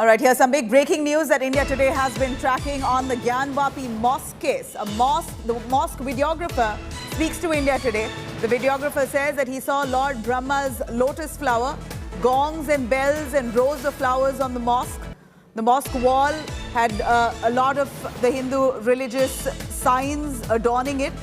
All right, here's some big breaking news that India Today has been tracking on the Gyanvapi Mosque case. The mosque videographer speaks to India Today. The videographer says that he saw Lord Brahma's lotus flower, gongs and bells and rows of flowers on the mosque. The mosque wall had a lot of the Hindu religious signs adorning it.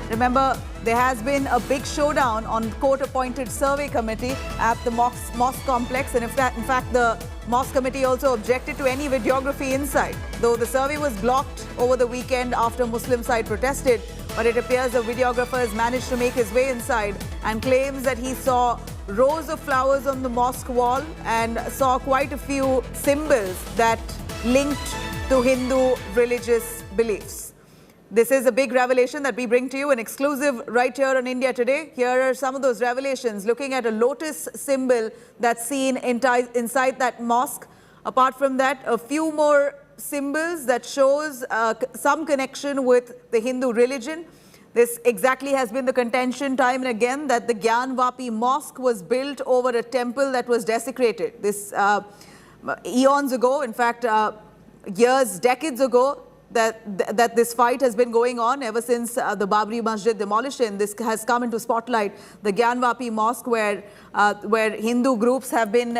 Remember, there has been a big showdown on court-appointed survey committee at the mosque complex, and in fact, the mosque committee also objected to any videography inside, though the survey was blocked over the weekend after Muslim side protested. But it appears the videographer has managed to make his way inside and claims that he saw rows of flowers on the mosque wall and saw quite a few symbols that linked to Hindu religious beliefs. This is a big revelation that we bring to you, an exclusive right here on India Today. Here are some of those revelations, looking at a lotus symbol that's seen inside that mosque. Apart from that, a few more symbols that shows some connection with the Hindu religion. This exactly has been the contention time and again, that the Gyanvapi Mosque was built over a temple that was desecrated. This eons ago, in fact, years, decades ago, that this fight has been going on ever since the Gyanvapi Masjid demolition. This has come into spotlight, the Gyanvapi Mosque, where Hindu groups have been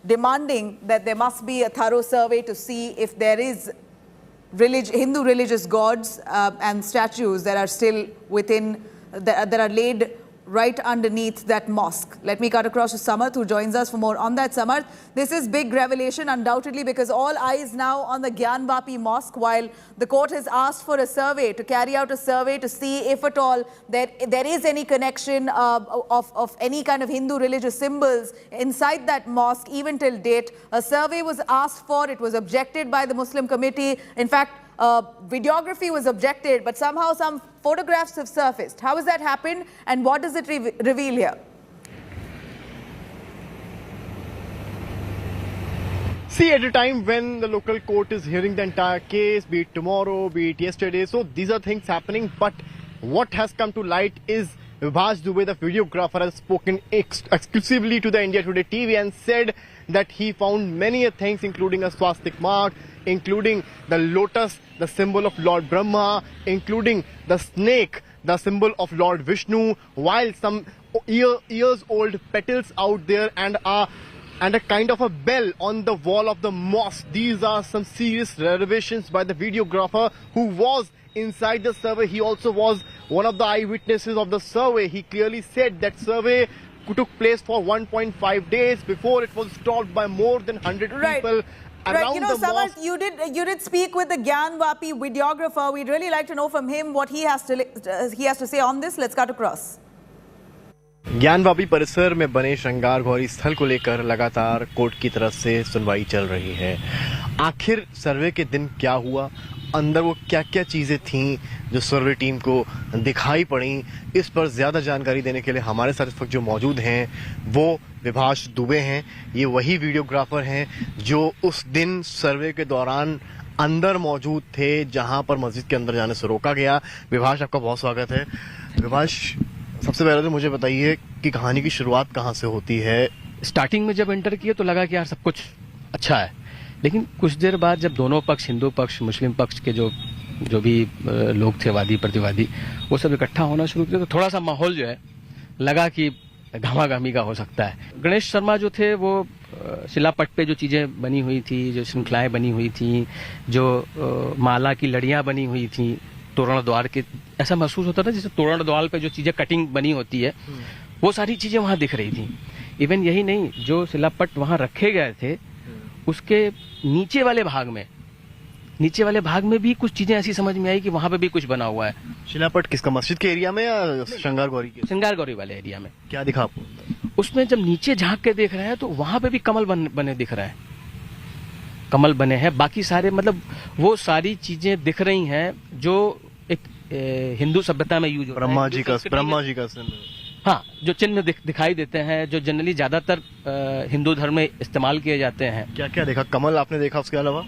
demanding that there must be a thorough survey to see if there is Hindu religious gods and statues that are still within, that are laid right underneath that mosque. Let me cut across to Samarth, who joins us for more on that. Samarth, this is big revelation undoubtedly, because all eyes now on the Gyanvapi Mosque, while the court has asked for a survey, to carry out a survey to see if at all there is any connection of any kind of Hindu religious symbols inside that mosque. Even till date, a survey was asked for. It was objected by the Muslim committee. In fact, videography was objected, but somehow some photographs have surfaced. How has that happened, and what does it reveal here? See, at a time when the local court is hearing the entire case, be it tomorrow, be it yesterday, so these are things happening. But what has come to light is Vibhash Dubey, the videographer, has spoken exclusively to the India Today TV and said that he found many things, including a swastik mark, including the lotus, the symbol of Lord Brahma, including the snake, the symbol of Lord Vishnu, while some years old petals out there and a kind of a bell on the wall of the mosque. These are some serious revelations by the videographer who was inside the survey. He also was one of the eyewitnesses of the survey. He clearly said that survey took place for 1.5 days before it was stopped by more than 100 people. Right, you know, Samarth, you did speak with the Gyanvapi videographer. We'd really like to know from him what he has to say on this. Let's cut across. Gyanvapi परिसर में बने श्रृंगार गौरी स्थल को लेकर लगातार court की तरफ से सुनवाई चल रही है। आखिर सर्वे के दिन क्या हुआ, अंदर वो क्या क्या चीजें थीं जो सर्वे टीम को दिखाई पड़ी, इस पर ज्यादा जानकारी देने के लिए हमारे साथ इस वक्त जो मौजूद हैं वो विभाष दुबे हैं। ये वही वीडियोग्राफर हैं जो उस दिन सर्वे के दौरान अंदर मौजूद थे जहां पर मस्जिद के अंदर जाने से रोका गया। विभाष, आपका बहुत स्वागत है। विभाष, सबसे पहले तो मुझे बताइए कि कहानी की शुरुआत कहाँ से होती है? स्टार्टिंग में जब एंटर किए तो लगा कि यार सब कुछ अच्छा है, लेकिन कुछ देर बाद जब दोनों पक्ष, हिंदू पक्ष, मुस्लिम पक्ष के जो भी लोग थे, वादी प्रतिवादी, वो सब इकट्ठा होना शुरू किया तो थोड़ा सा माहौल जो है लगा कि घमाघमी का हो सकता है। गणेश शर्मा जो थे वो शिलापट पे जो चीजें बनी हुई थी, जो श्रृंखलाएं बनी हुई थी, जो माला की लड़ियां बनी हुई थी तोरण द्वार के, ऐसा महसूस होता था जैसे तोरण द्वार पे जो चीजें कटिंग बनी होती है वो सारी चीजें वहां दिख रही थी। इवन यही नहीं, जो शिलापट वहां रखे गए थे उसके नीचे वाले भाग में भी कुछ चीजें ऐसी समझ में आई कि वहां पे भी कुछ बना हुआ है। शिलापट किसका, मस्जिद के एरिया में या श्रृंगार गौरी के? श्रृंगार गौरी वाले एरिया में। क्या दिखा आपको? उसमें जब नीचे झांक के देख रहे हैं तो वहां पे भी कमल बने दिख रहे हैं, कमल बने हैं। बाकी सारे मतलब वो सारी चीजें दिख रही हैं जो एक हिंदू सभ्यता में यूज होता है। ब्रह्मा जी का हाँ, जो चिन्ह दिखाई देते हैं, जो जनरली ज्यादातर हिंदू धर्म में इस्तेमाल किए जाते हैं। क्या क्या देखा? कमल आपने देखा, उसके अलावा?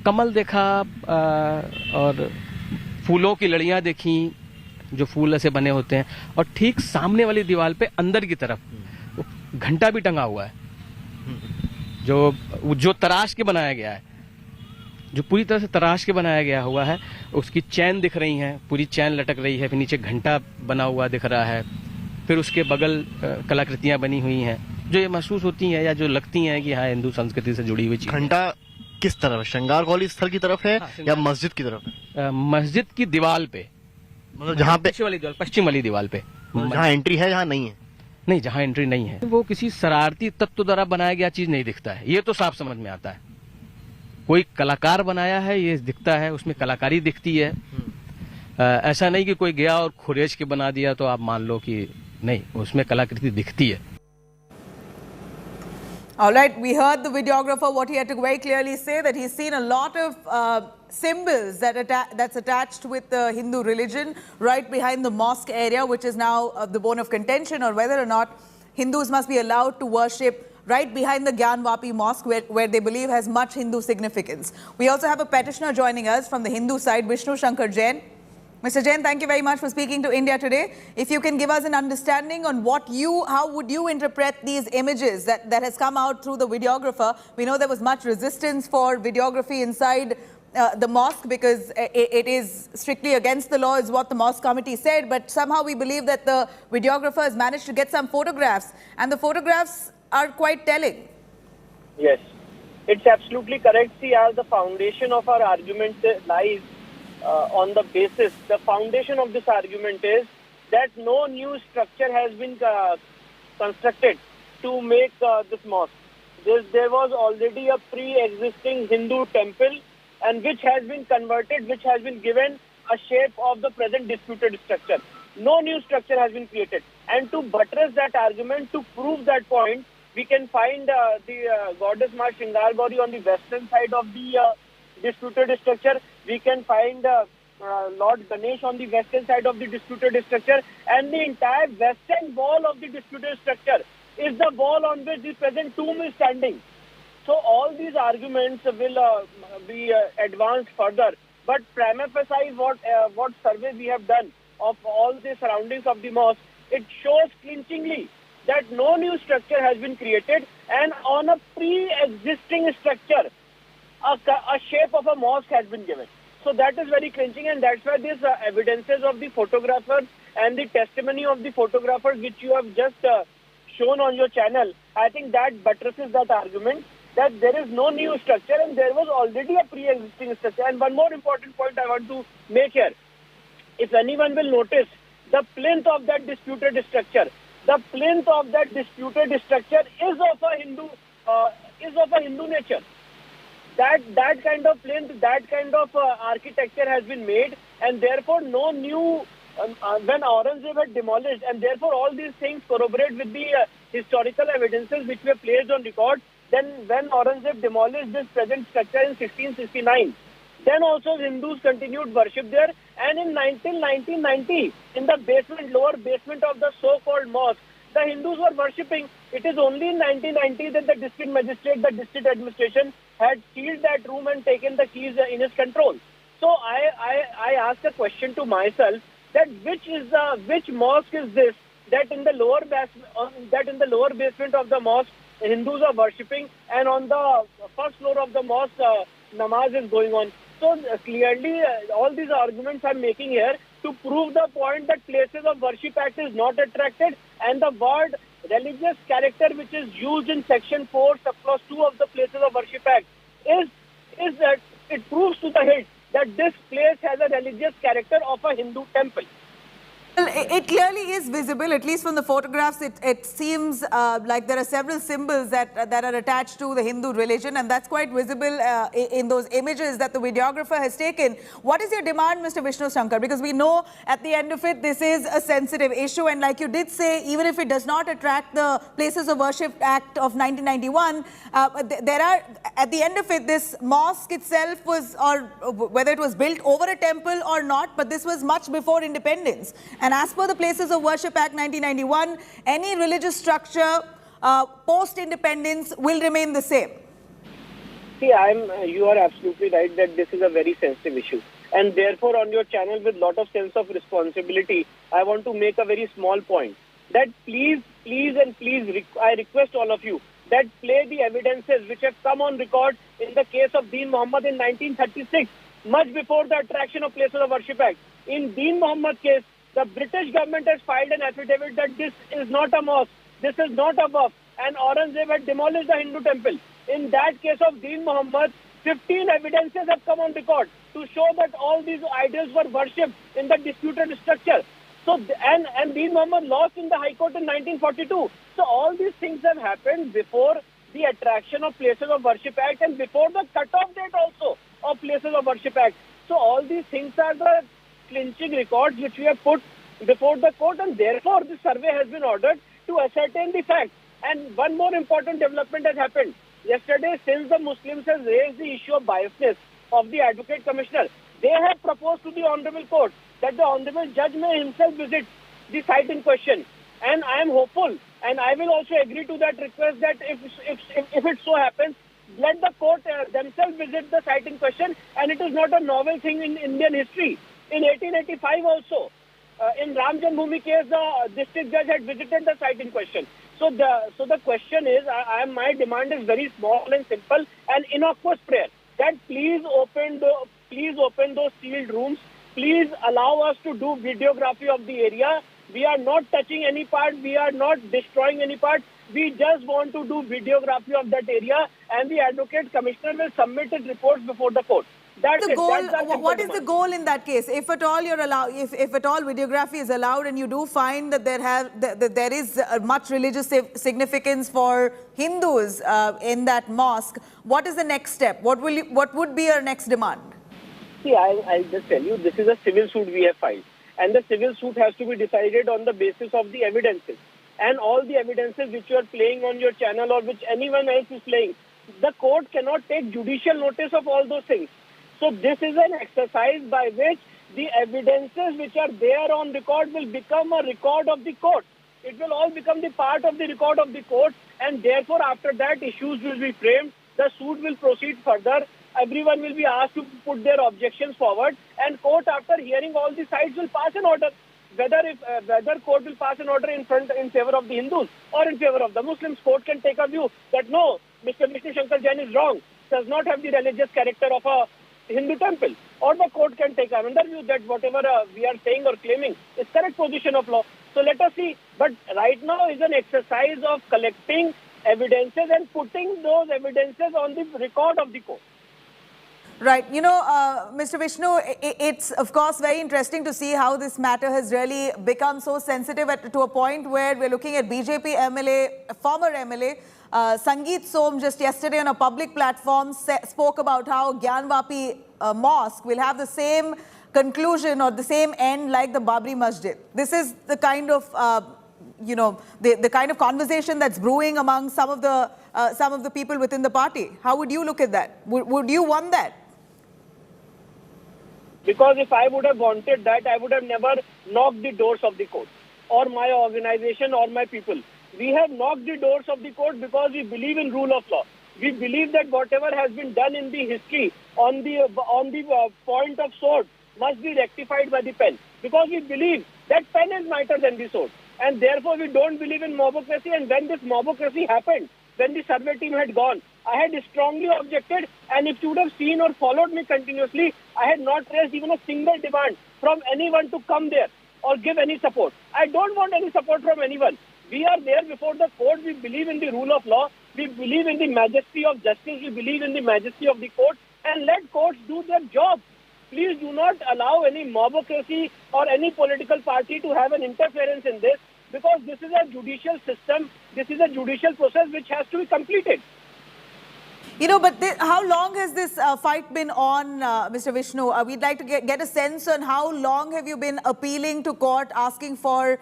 कमल देखा और फूलों की लड़ियां देखी जो फूल ऐसे बने होते हैं, और ठीक सामने वाली दीवार पे अंदर की तरफ घंटा भी टंगा हुआ है। जो तराश के बनाया गया है, जो पूरी तरह से तराश के बनाया गया हुआ है, उसकी चैन दिख रही है, पूरी चैन लटक रही है, फिर नीचे घंटा बना हुआ दिख रहा है, फिर उसके बगल कलाकृतियां बनी हुई हैं जो ये महसूस होती हैं या जो लगती हैं कि हाँ हिंदू संस्कृति से जुड़ी हुई चीज। घंटा किस तरफ है? श्रृंगार कौली स्थल की तरफ है या मस्जिद की तरफ है? मस्जिद की दीवार पे, मतलब जहाँ पे पश्चिम वाली दीवार पे, जहाँ एंट्री है, जहाँ नहीं है। नहीं, जहाँ एंट्री नहीं है वो किसी शरारती तत्व द्वारा बनाया गया चीज नहीं दिखता है, ये तो साफ समझ में आता है। कोई कलाकार बनाया है ये दिखता है, उसमें कलाकारी दिखती है। ऐसा नहीं कि कोई गया और खुरेज के बना दिया तो आप मान लो कि नहीं, उसमें कलाकृति दिखती है। All right, we heard the videographer what he had to very clearly say, that he's seen a lot of symbols that's attached with the Hindu religion right behind the mosque area, which is now the bone of contention, or whether or not Hindus must be allowed to worship right behind the Gyanvapi Mosque, where they believe has much Hindu significance. We also have a petitioner joining us from the Hindu side, Vishnu Shankar Jain. Mr. Jain, thank you very much for speaking to India Today. If you can give us an understanding on how would you interpret these images that has come out through the videographer. We know there was much resistance for videography inside the mosque because it is strictly against the law, is what the mosque committee said. But somehow we believe that the videographer has managed to get some photographs, and the photographs are quite telling. Yes, it's absolutely correct. See, as the foundation of our argument lies on the basis, the foundation of this argument is that no new structure has been constructed to make this mosque. There was already a pre-existing Hindu temple, and which has been converted, which has been given a shape of the present disputed structure. No new structure has been created. And to buttress that argument, to prove that point, we can find the goddess Ma Shringar Gauri on the western side of the disputed structure. We can find Lord Ganesh on the western side of the disputed structure, and the entire western wall of the disputed structure is the wall on which the present tomb is standing. So all these arguments will be advanced further. But prima facie, what survey we have done of all the surroundings of the mosque, it shows clinchingly that no new structure has been created, and on a pre-existing structure, a shape of a mosque has been given. So that is very clinching, and that's why these evidences of the photographer and the testimony of the photographer, which you have just shown on your channel, I think that buttresses that argument that there is no new structure and there was already a pre-existing structure. And one more important point I want to make here. If anyone will notice, the plinth of that disputed structure, the plinth of that disputed structure is of a Hindu nature. That kind of plinth, that kind of architecture has been made, and therefore no new, when Aurangzeb had demolished, and therefore all these things corroborate with the historical evidences which were placed on record. Then when Aurangzeb demolished this present structure in 1669, then also Hindus continued worship there, and in 1990, in the basement, lower basement of the so-called mosque, the Hindus were worshipping. It is only in 1990 that the district magistrate, the district administration had sealed that room and taken the keys in his control. So I asked a question to myself that which mosque is this that in the lower basement of the mosque Hindus are worshipping, and on the first floor of the mosque namaz is going on. So clearly all these arguments I'm making here to prove the point that Places of Worship Act is not attracted, and the word religious character which is used in section 4 subclause 2 of the Places of Worship Act is that it proves to the hilt that this place has a religious character of a Hindu temple. Well, it clearly is visible, at least from the photographs. It seems like there are several symbols that are attached to the Hindu religion, and that's quite visible in those images that the videographer has taken. What is your demand, Mr. Vishnu Shankar? Because we know at the end of it, this is a sensitive issue, and like you did say, even if it does not attract the Places of Worship Act of 1991, there are, at the end of it, this mosque itself was, or whether it was built over a temple or not, but this was much before independence. And as per the Places of Worship Act 1991, any religious structure post-independence will remain the same. See, you are absolutely right that this is a very sensitive issue. And therefore, on your channel, with lot of sense of responsibility, I want to make a very small point. That please, I request all of you that play the evidences which have come on record in the case of Deen Muhammad in 1936, much before the Attraction of Places of Worship Act. In Deen Muhammad case, the British government has filed an affidavit that this is not a mosque, this is not a waqf, and Aurangzeb had demolished the Hindu temple. In that case of Deen Muhammad, 15 evidences have come on record to show that all these idols were worshipped in the disputed structure. So, and Deen Muhammad lost in the High Court in 1942. So all these things have happened before the Attraction of Places of Worship Act and before the cut-off date also of Places of Worship Act. So all these things are the clinching records which we have put before the court, and therefore the survey has been ordered to ascertain the facts. And one more important development has happened. Yesterday, since the Muslims have raised the issue of biasness of the Advocate Commissioner, they have proposed to the Honorable Court that the Honorable Judge may himself visit the site in question. And I am hopeful, and I will also agree to that request that if it so happens, let the court themselves visit the site in question. And it is not a novel thing in Indian history. In 1885 also, in Ram Janmabhoomi case, the district judge had visited the site in question. So the question is, my demand is very small and simple and innocuous prayer that please open those sealed rooms. Please allow us to do videography of the area. We are not touching any part. We are not destroying any part. We just want to do videography of that area, and the Advocate Commissioner will submit his reports before the court. That's The goal, it. what is the goal in that case? If at all you're allowed, if at all videography is allowed, and you do find that there is much religious significance for Hindus in that mosque, what is the next step? What would be your next demand? See, I'll just tell you, this is a civil suit we have filed. And the civil suit has to be decided on the basis of the evidences. And all the evidences which you are playing on your channel or which anyone else is playing, the court cannot take judicial notice of all those things. So this is an exercise by which the evidences which are there on record will become a record of the court. It will all become the part of the record of the court, and therefore after that issues will be framed, the suit will proceed further, everyone will be asked to put their objections forward, and court, after hearing all the sides, will pass an order. Whether court will pass an order in favor of the Hindus or in favor of the Muslims, court can take a view that no, Mr. Vishnu Shankar Jain is wrong, does not have the religious character of a Hindu temple. Or the court can take another view that whatever we are saying or claiming is correct position of law. So let us see. But right now is an exercise of collecting evidences and putting those evidences on the record of the court. Right. You know, Mr. Vishnu, it's of course very interesting to see how this matter has really become so sensitive to a point where we're looking at BJP MLA, former MLA, Sangeet Som, just yesterday on a public platform spoke about how Gyanvapi Mosque will have the same conclusion or the same end like the Babri Masjid. This is the kind of, the kind of conversation that's brewing among some of the people within the party. How would you look at that? Would you want that? Because if I would have wanted that, I would have never knocked the doors of the court or my organization or my people. We have knocked the doors of the court because we believe in rule of law. We believe that whatever has been done in the history on the point of sword must be rectified by the pen. Because we believe that pen is mightier than the sword. And therefore we don't believe in mobocracy. And when this mobocracy happened, when the survey team had gone, I had strongly objected, and if you would have seen or followed me continuously, I had not raised even a single demand from anyone to come there or give any support. I don't want any support from anyone. We are there before the court. We believe in the rule of law. We believe in the majesty of justice. We believe in the majesty of the court, and let courts do their job. Please do not allow any mobocracy or any political party to have an interference in this, because this is a judicial system. This is a judicial process which has to be completed. You know, but how long has this fight been on, Mr. Vishnu? We'd like to get a sense on how long have you been appealing to court, asking for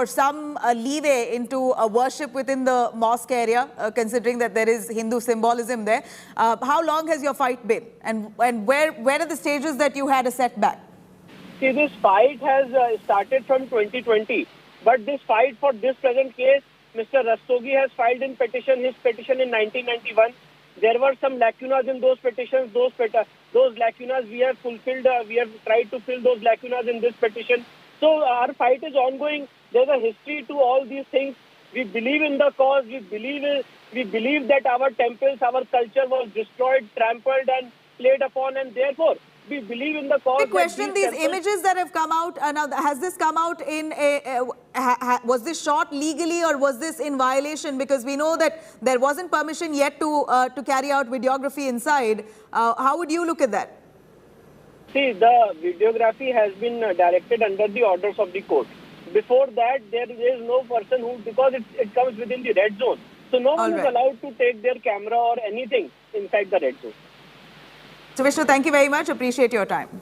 some leeway into worship within the mosque area, considering that there is Hindu symbolism there. How long has your fight been? And where are the stages that you had a setback? See, this fight has started from 2020. But this fight for this present case, Mr. Rastogi has filed his petition in 1991. There were some lacunas in those petitions. Those lacunas we have fulfilled. We have tried to fill those lacunas in this petition. So our fight is ongoing. There's a history to all these things. We believe in the cause. We believe that our temples, our culture was destroyed, trampled, and played upon, and therefore we believe in the cause. I question these images that have come out. Now, has this come out in was this shot legally or was this in violation? Because we know that there wasn't permission yet to carry out videography inside. How would you look at that? See, the videography has been directed under the orders of the court. Before that, there is no person who, because it comes within the red zone. So no one is allowed to take their camera or anything inside the red zone. So Vishnu, thank you very much. Appreciate your time.